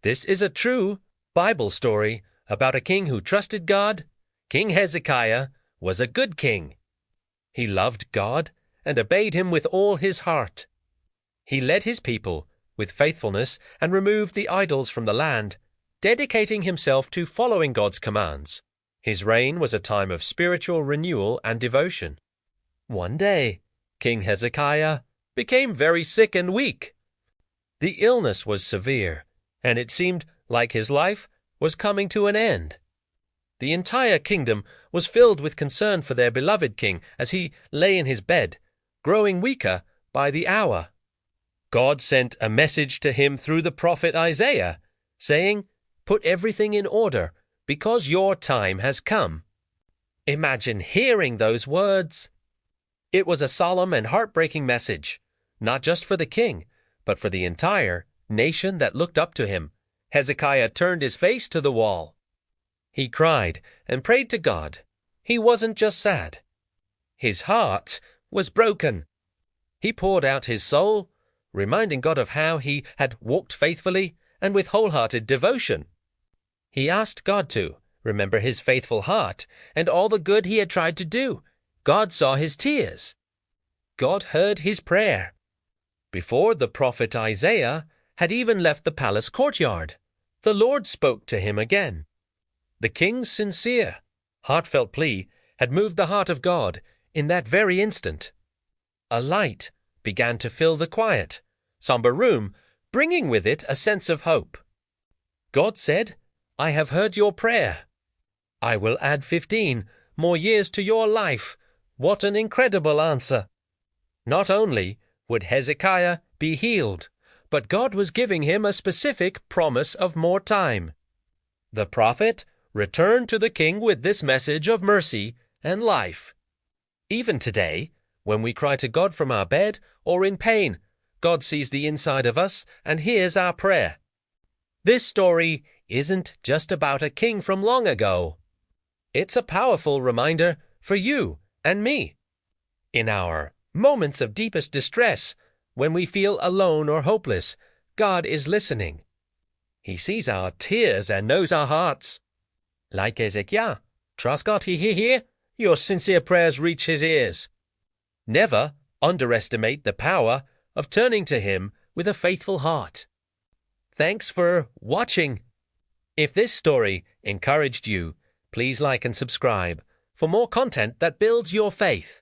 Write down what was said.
This is a true Bible story about a king who trusted God. King Hezekiah was a good king. He loved God and obeyed him with all his heart. He led his people with faithfulness and removed the idols from the land, dedicating himself to following God's commands. His reign was a time of spiritual renewal and devotion. One day, King Hezekiah became very sick and weak. The illness was severe, and it seemed like his life was coming to an end. The entire kingdom was filled with concern for their beloved king as he lay in his bed, growing weaker by the hour. God sent a message to him through the prophet Isaiah, saying, "Put everything in order, because your time has come." Imagine hearing those words. It was a solemn and heartbreaking message, not just for the king, but for the entire nation that looked up to him. Hezekiah turned his face to the wall. He cried and prayed to God. He wasn't just sad. His heart was broken. He poured out his soul, reminding God of how he had walked faithfully and with wholehearted devotion. He asked God to remember his faithful heart and all the good he had tried to do. God saw his tears. God heard his prayer. Before the prophet Isaiah had even left the palace courtyard, the Lord spoke to him again. The king's sincere, heartfelt plea had moved the heart of God in that very instant. A light began to fill the quiet, somber room, bringing with it a sense of hope. God said, "I have heard your prayer. I will add 15 more years to your life." What an incredible answer! Not only would Hezekiah be healed, but God was giving him a specific promise of more time. The prophet returned to the king with this message of mercy and life. Even today, when we cry to God from our bed or in pain, God sees the inside of us and hears our prayer. This story isn't just about a king from long ago. It's a powerful reminder for you and me. In our moments of deepest distress, when we feel alone or hopeless, God is listening. He sees our tears and knows our hearts. Like Hezekiah, trust God he hear your sincere prayers reach his ears. Never underestimate the power of turning to him with a faithful heart. Thanks for watching. If this story encouraged you, please like and subscribe for more content that builds your faith.